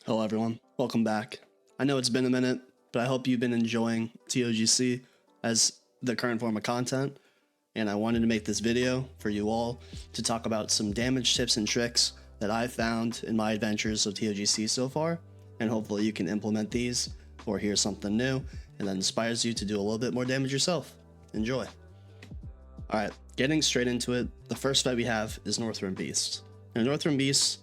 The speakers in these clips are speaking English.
Hello everyone, welcome back. I know it's been a minute, but I hope you've been enjoying Togc as the current form of content, and I wanted to make this video for you all to talk about some damage tips and tricks that I've found in my adventures of Togc so far, and hopefully you can implement these or hear something new and that inspires you to do a little bit more damage yourself. Enjoy. Alright, getting straight into it, the first fight we have is Northrend Beasts. Now Northrend Beasts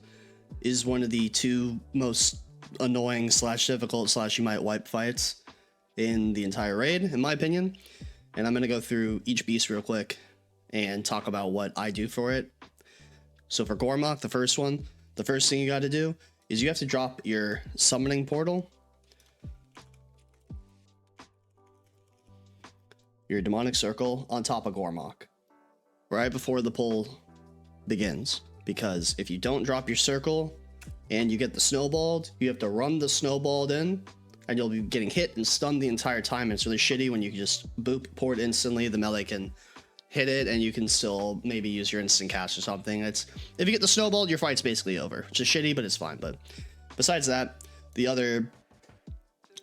is one of the two most annoying / difficult / you might wipe fights in the entire raid, in my opinion. And I'm going to go through each beast real quick and talk about what I do for it. So for Warlock, the first one, the first thing you got to do is you have to drop your summoning portal, your demonic circle, on top of Warlock right before the pull begins. Because if you don't drop your circle and you get the snowballed, you have to run the snowballed in and you'll be getting hit and stunned the entire time. And it's really shitty when you can just boop, port instantly. The melee can hit it and you can still maybe use your instant cast or something. If you get the snowballed, your fight's basically over, which is shitty, but it's fine. But besides that, the other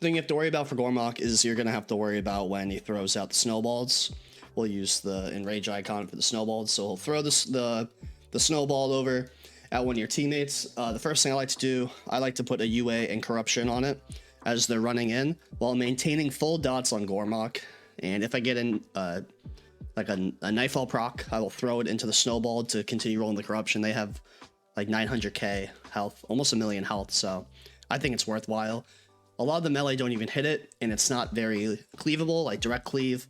thing you have to worry about for Warlock is you're going to have to worry about when he throws out the snowballs. We'll use the enrage icon for the snowballs. So he'll throw the snowball over at one of your teammates. The first thing I like to do, I like to put a UA and corruption on it as they're running in while maintaining full dots on Warlock. And if I get in like a nightfall proc, I will throw it into the snowball to continue rolling the corruption. They have like 900k health, almost 1 million health, so I think it's worthwhile. A lot of the melee don't even hit it, and it's not very cleavable, like direct cleave.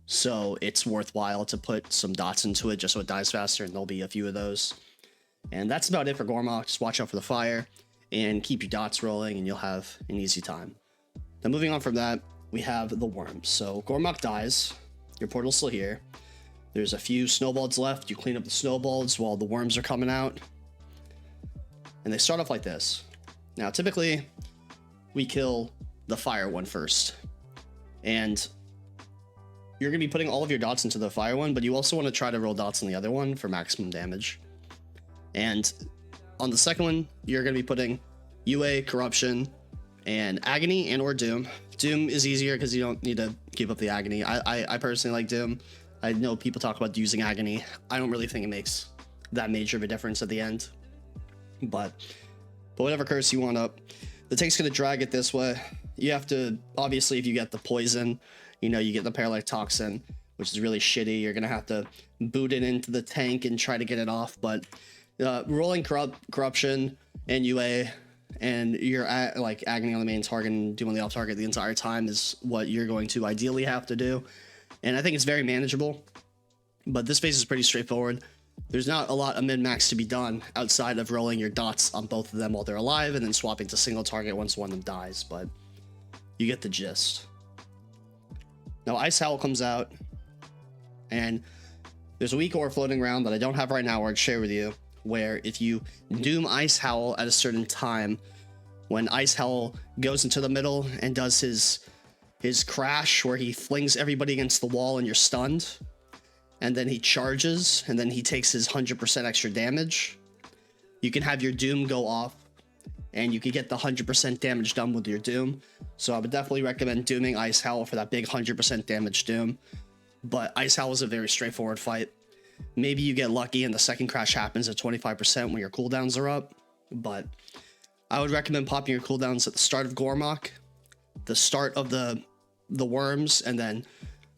So it's worthwhile to put some dots into it just so it dies faster, and there'll be a few of those. And that's about it for Warlock. Just watch out for the fire and keep your dots rolling and you'll have an easy time. Now moving on from that, we have the worms. So Warlock dies, your portal's still here. There's a few snowballs left. You clean up the snowballs while the worms are coming out. And they start off like this. Now typically we kill the fire one first. And you're going to be putting all of your dots into the fire one, but you also want to try to roll dots on the other one for maximum damage. And on the second one, you're going to be putting UA, Corruption, and Agony and or Doom. Doom is easier because you don't need to keep up the Agony. I personally like Doom. I know people talk about using Agony. I don't really think it makes that major of a difference at the end. But whatever curse you want up, the tank's going to drag it this way. You have to, obviously, if you get the poison, you know, you get the paralytic toxin, which is really shitty. You're going to have to boot it into the tank and try to get it off. But rolling corruption and UA and your like agony on the main target and doing the off target the entire time is what you're going to ideally have to do. And I think it's very manageable. But this phase is pretty straightforward. There's not a lot of min-max to be done outside of rolling your dots on both of them while they're alive and then swapping to single target once one of them dies. But you get the gist. Now Ice Howl comes out, and there's a weak ore floating around that I don't have right now or I'd share with you, where if you doom Ice Howl at a certain time, when Ice Howl goes into the middle and does his crash where he flings everybody against the wall and you're stunned, and then he charges, and then he takes his 100% extra damage, you can have your doom go off, and you can get the 100% damage done with your doom. So I would definitely recommend dooming Ice Howl for that big 100% damage doom. But Ice Howl is a very straightforward fight. Maybe you get lucky and the second crash happens at 25% when your cooldowns are up. But I would recommend popping your cooldowns at the start of Warlock, the start of the worms, and then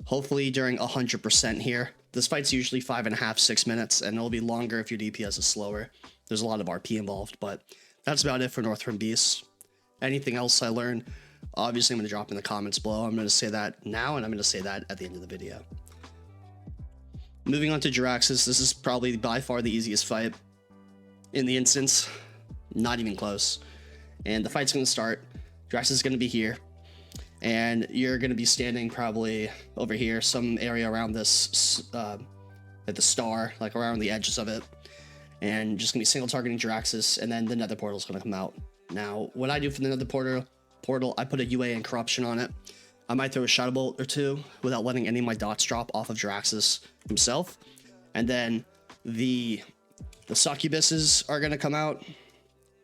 hopefully during 100% here. This fight's usually 5.5, 6 minutes, and it'll be longer if your DPS is slower. There's a lot of RP involved, but that's about it for Northrend Beasts. Anything else I learned, obviously I'm going to drop in the comments below. I'm going to say that now, and I'm going to say that at the end of the video. Moving on to Jaraxxus, this is probably by far the easiest fight in the instance. Not even close. And the fight's going to start. Jaraxxus is going to be here. And you're going to be standing probably over here, some area around this, at the star, like around the edges of it. And just gonna be single targeting Jaraxxus, and then the nether portal is gonna come out. Now, what I do for the nether portal, I put a UA and corruption on it. I might throw a shadow bolt or two without letting any of my dots drop off of Jaraxxus himself. And then the succubuses are gonna come out,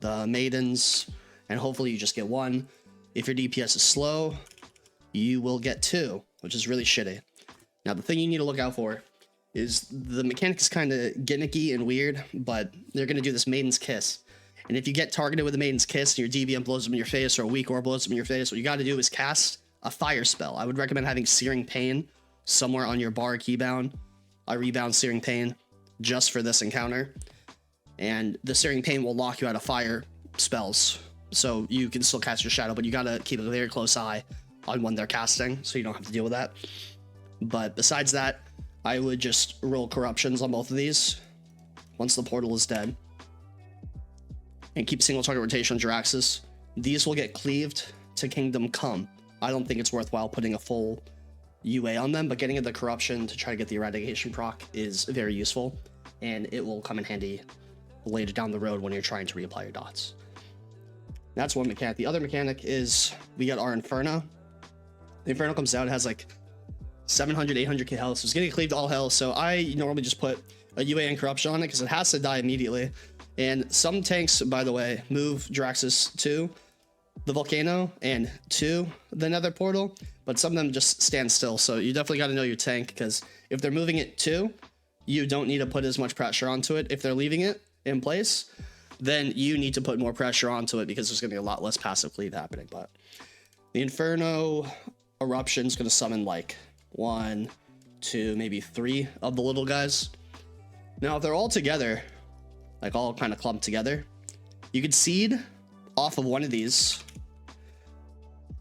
the maidens, and hopefully you just get 1. If your DPS is slow, you will get 2, which is really shitty. Now, the thing you need to look out for is the mechanic is kind of gimmicky and weird, but they're going to do this Maiden's Kiss. And if you get targeted with a Maiden's Kiss and your DVM blows up in your face, or a weak orb blows up in your face, what you got to do is cast a fire spell. I would recommend having Searing Pain somewhere on your bar keybound. I rebound Searing Pain just for this encounter. And the Searing Pain will lock you out of fire spells. So you can still cast your shadow, but you got to keep a very close eye on when they're casting, so you don't have to deal with that. But besides that, I would just roll corruptions on both of these once the portal is dead. And keep single target rotation on Jaraxxus. These will get cleaved to Kingdom Come. I don't think it's worthwhile putting a full UA on them, but getting the corruption to try to get the eradication proc is very useful, and it will come in handy later down the road when you're trying to reapply your dots. That's one mechanic. The other mechanic is we got our Inferno. The Inferno comes out, it has like 700, 800k health, so it's getting cleaved all hell, so I normally just put a UA and corruption on it because it has to die immediately. And some tanks, by the way, move Jaraxxus to the volcano and to the nether portal, but some of them just stand still. So you definitely got to know your tank, because if they're moving it to, you don't need to put as much pressure onto it. If they're leaving it in place, then you need to put more pressure onto it, because there's going to be a lot less passive cleave happening. But the Inferno eruption is going to summon like 1, 2, maybe 3 of the little guys. Now, if they're all together, like all kind of clumped together, you could seed off of one of these.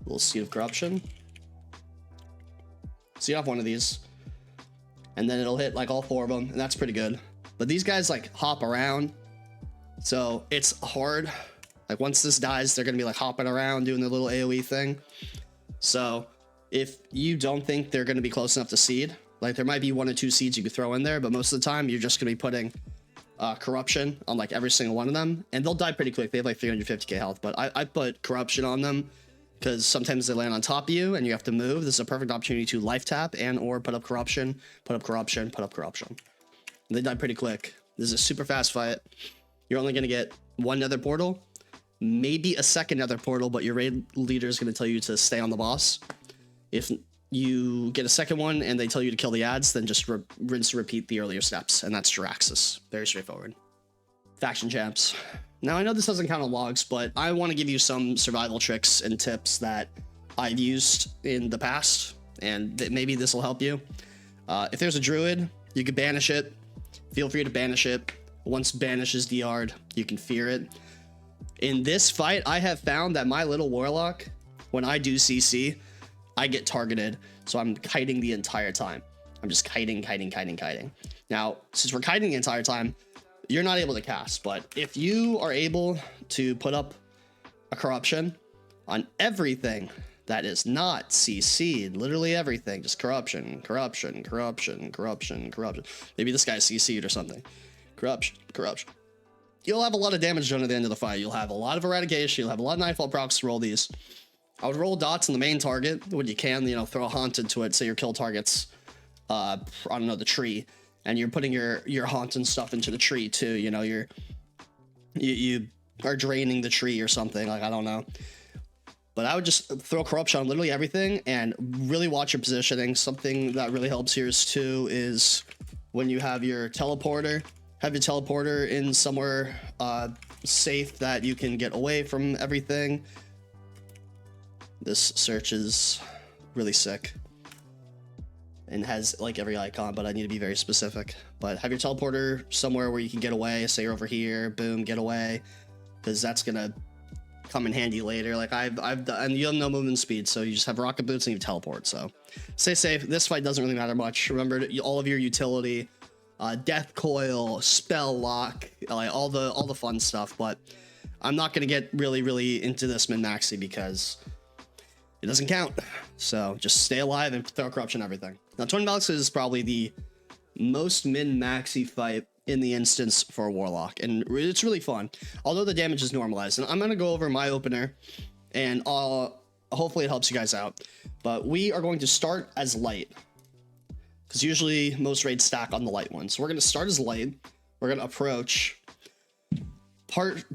Little seed of corruption. Seed off one of these, and then it'll hit like all 4 of them, and that's pretty good. But these guys like hop around, so it's hard. Like once this dies, they're gonna be like hopping around doing their little AoE thing. So if you don't think they're gonna be close enough to seed, like there might be 1 or 2 seeds you could throw in there, but most of the time you're just gonna be putting corruption on like every single one of them, and they'll die pretty quick. They have like 350k health, but I put corruption on them because sometimes they land on top of you and you have to move. This is a perfect opportunity to life tap and or put up corruption, put up corruption, put up corruption. They die pretty quick. This is a super fast fight. You're only going to get 1 nether portal, maybe a 2nd nether portal, but your raid leader is going to tell you to stay on the boss. If you get a 2nd one and they tell you to kill the ads, then just rinse and repeat the earlier steps, and that's Jaraxxus. Very straightforward. Faction champs. Now, I know this doesn't count on logs, but I want to give you some survival tricks and tips that I've used in the past, and maybe this will help you. If there's a druid, you can banish it. Feel free to banish it. Once banish is DR'd, you can fear it. In this fight, I have found that my little warlock, when I do CC, I get targeted, so I'm kiting the entire time. I'm just kiting. Now, since we're kiting the entire time, you're not able to cast, but if you are able to put up a corruption on everything that is not CC'd, literally everything, just corruption. Maybe this guy's CC'd or something. Corruption. You'll have a lot of damage done at the end of the fight. You'll have a lot of eradication. You'll have a lot of nightfall procs to roll these. I would roll dots on the main target when you can, throw a haunt into it. Say your kill target's, I don't know, the tree, and you're putting your haunt and stuff into the tree too. You are draining the tree or something, like, I don't know. But I would just throw corruption on literally everything and really watch your positioning. Something that really helps here is when you have your teleporter, in somewhere safe that you can get away from everything. This search is really sick and has like every icon, but I need to be very specific. But have your teleporter somewhere where you can get away. Say you're over here, boom, get away, because that's gonna come in handy later. Like I've done, and you have no movement speed, so you just have rocket boots and you teleport. So stay safe. This fight doesn't really matter much. Remember all of your utility, death coil, spell lock, like all the fun stuff. But I'm not gonna get really into this min-maxi because it doesn't count. So just stay alive and throw corruption everything. Now, Twin Valks is probably the most min-maxi fight in the instance for a Warlock, and it's really fun, although the damage is normalized. And I'm going to go over my opener, and hopefully it helps you guys out. But we are going to start as light, because usually most raids stack on the light one. So we're going to start as light. We're going to approach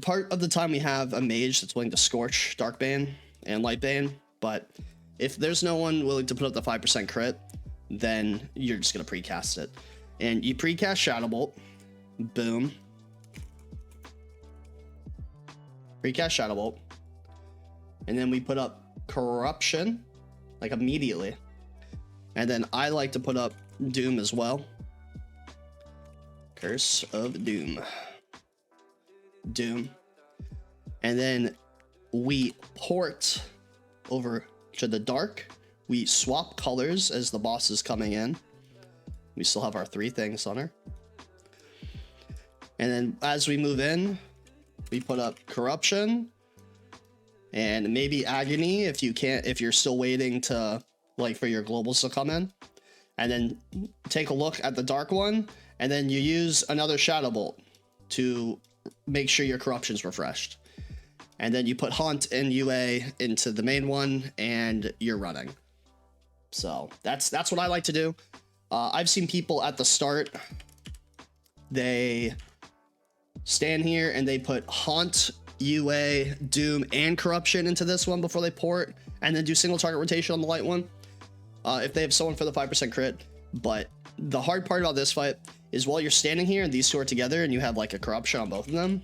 part of the time we have a mage that's willing to Scorch, Darkbane, and Lightbane, but if there's no one willing to put up the 5% crit, then you're just gonna precast it. And you precast Shadow Bolt, boom. Precast Shadow Bolt. And then we put up Corruption, like immediately. And then I like to put up Doom as well. Curse of Doom. Doom. And then we port over to the dark. We swap colors as the boss is coming in. We still have our 3 things on her. And then as we move in, we put up Corruption and maybe Agony if you're still waiting to like for your globals to come in. And then take a look at the dark one, and then you use another Shadow Bolt to make sure your Corruption's refreshed. And then you put Haunt and UA into the main one, and you're running. So that's what I like to do. I've seen people at the start, they stand here and they put Haunt, UA, Doom, and Corruption into this one before they port, and then do single target rotation on the light one. If they have someone for the 5% crit. But the hard part about this fight is while you're standing here and these two are together and you have like a Corruption on both of them,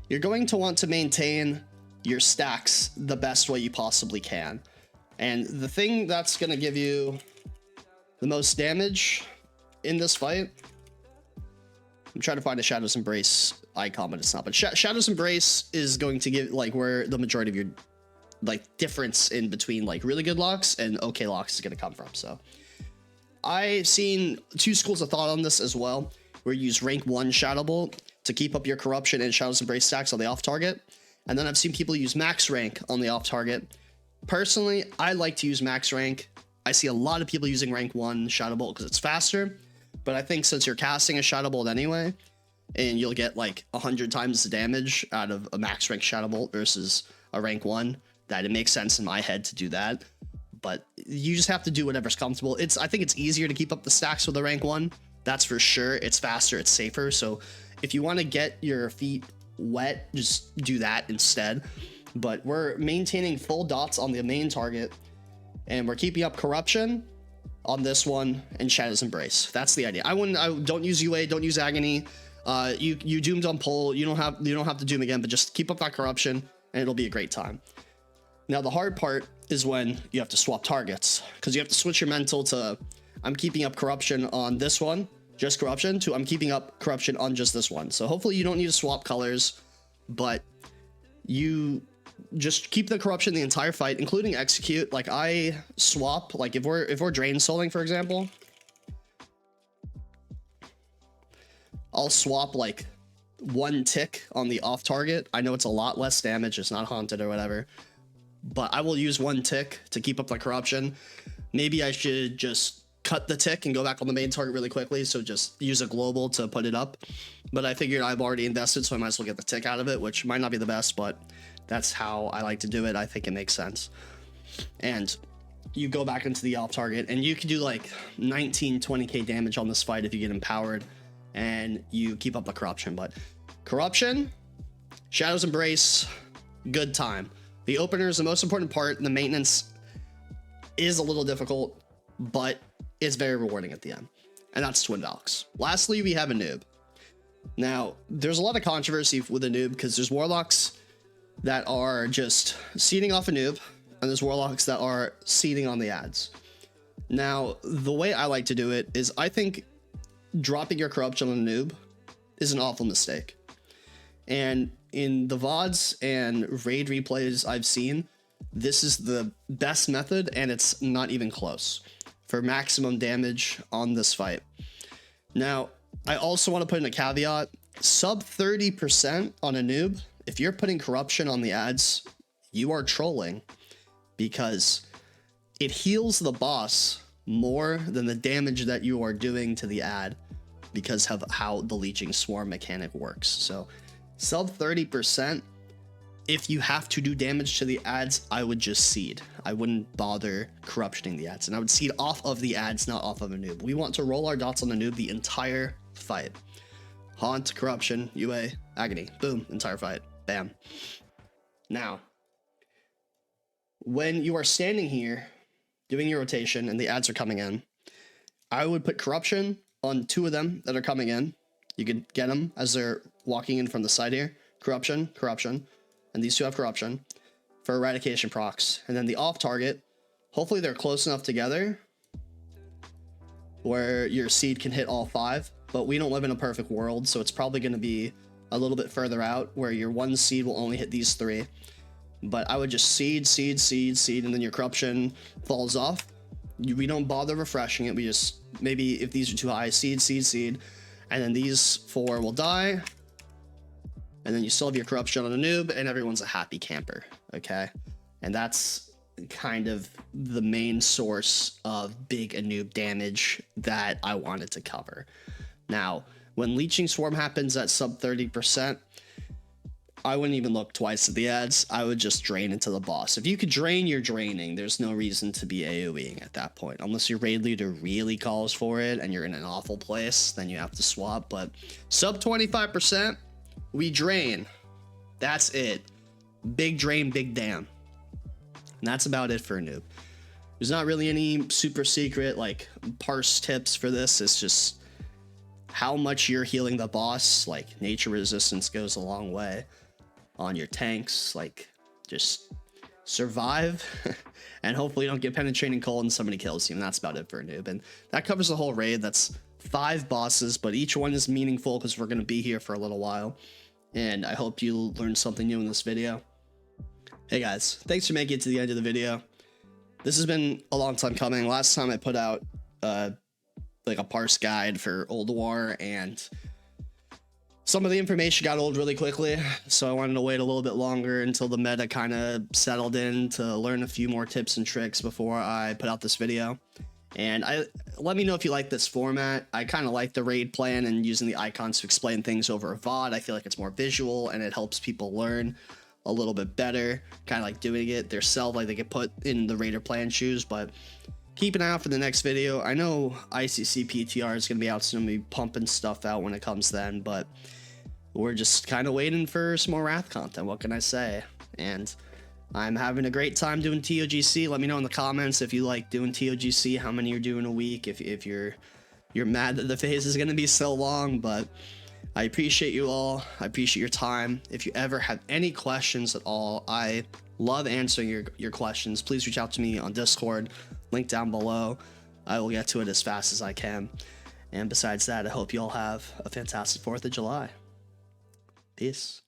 you're going to want to maintain your stacks the best way you possibly can. And the thing that's going to give you the most damage in this fight, I'm trying to find a Shadow's Embrace icon, but it's not. But Shadow's Embrace is going to give like where the majority of your like difference in between like really good locks and okay locks is going to come from. So I've seen 2 schools of thought on this as well, where you use rank 1 Shadow Bolt to keep up your Corruption and Shadow's Embrace stacks on the off target. And then I've seen people use max rank on the off target. Personally, I like to use max rank. I see a lot of people using rank 1 Shadow Bolt because it's faster, but I think since you're casting a Shadow Bolt anyway, and you'll get like 100 times the damage out of a max rank Shadow Bolt versus a rank 1, that it makes sense in my head to do that. But you just have to do whatever's comfortable. I think it's easier to keep up the stacks with a rank 1. That's for sure. It's faster, it's safer. So if you want to get your feet wet, just do that instead. But we're maintaining full dots on the main target, and we're keeping up Corruption on this one and Shadow's Embrace. That's the idea. I don't use UA, don't use Agony. You doomed on pull. You don't have to doom again, but just keep up that Corruption and it'll be a great time. Now the hard part is when you have to swap targets, because you have to switch your mental to I'm keeping up Corruption on this one, just Corruption, to I'm keeping up Corruption on just this one. So hopefully you don't need to swap colors, but you just keep the Corruption the entire fight, including execute. Like I swap, like if we're drain souling, for example, I'll swap like 1 tick on the off target. I know it's a lot less damage, it's not haunted or whatever, but I will use 1 tick to keep up the Corruption. Maybe I should just cut the tick and go back on the main target really quickly, so just use a global to put it up. But I figured I've already invested, so I might as well get the tick out of it, which might not be the best, but that's how I like to do it. I think it makes sense. And you go back into the off target, and you can do like 19-20k damage on this fight if you get empowered and you keep up the Corruption. But Corruption, Shadow's Embrace, good time. The opener is the most important part, and the maintenance is a little difficult, but it's very rewarding at the end. And that's Twin Valks. Lastly, we have Anub. Now, there's a lot of controversy with Anub because there's Warlocks that are just seeding off Anub, and there's Warlocks that are seeding on the ads. Now, the way I like to do it is I think dropping your Corruption on Anub is an awful mistake. And in the VODs and raid replays I've seen, this is the best method, and it's not even close for maximum damage on this fight. Now, I also want to put in a caveat, sub 30% on Anub, if you're putting Corruption on the ads, you are trolling, because it heals the boss more than the damage that you are doing to the ad because of how the Leeching Swarm mechanic works. So sub 30%, if you have to do damage to the ads, I would just seed. I wouldn't bother corruptioning the ads, and I would seed off of the ads, not off of Anub. We want to roll our dots on Anub the entire fight. Haunt, Corruption, UA, Agony. Boom, entire fight. Bam. Now, when you are standing here doing your rotation and the ads are coming in, I would put Corruption on 2 of them that are coming in. You could get them as they're walking in from the side here. Corruption, Corruption, and these 2 have Corruption for Eradication procs. And then the off target, hopefully they're close enough together where your seed can hit all 5, but we don't live in a perfect world, so it's probably going to be a little bit further out where your 1 seed will only hit these 3. But I would just seed, and then your Corruption falls off. We don't bother refreshing it. We just, maybe if these are too high, seed, and then these 4 will die. And then you still have your Corruption on Anub, and everyone's a happy camper, okay? And that's kind of the main source of big Anub damage that I wanted to cover. Now, when Leeching Swarm happens at sub 30%, I wouldn't even look twice at the ads. I would just drain into the boss. If you could drain, you're draining. There's no reason to be AoEing at that point. Unless your raid leader really calls for it and you're in an awful place, then you have to swap. But sub 25%, we drain. That's it. Big drain, big dam. And that's about it for Anub. There's not really any super secret like parse tips for this. It's just how much you're healing the boss. Like nature resistance goes a long way on your tanks. Like just survive and hopefully you don't get penetrating cold and somebody kills you. And that's about it for Anub. And that covers the whole raid. That's 5 bosses, but each one is meaningful because we're going to be here for a little while. And I hope you learned something new in this video. Hey guys, thanks for making it to the end of the video. This has been a long time coming. Last time I put out like a parse guide for Old War, and some of the information got old really quickly, so I wanted to wait a little bit longer until the meta kind of settled in to learn a few more tips and tricks before I put out this video. And let me know if you like this format. I kind of like the raid plan and using the icons to explain things over a VOD. I feel like it's more visual and it helps people learn a little bit better, kind of like doing it themselves, like they get put in the raider plan shoes. But keep an eye out for the next video. I know ICC PTR is going to be out soon. We'll be pumping stuff out when it comes then, but we're just kind of waiting for some more Wrath content. What can I say? And I'm having a great time doing TOGC. Let me know in the comments if you like doing TOGC, how many you're doing a week, if you're mad that the phase is going to be so long. But I appreciate you all. I appreciate your time. If you ever have any questions at all, I love answering your questions. Please reach out to me on Discord, link down below. I will get to it as fast as I can. And besides that, I hope you all have a fantastic 4th of July. Peace.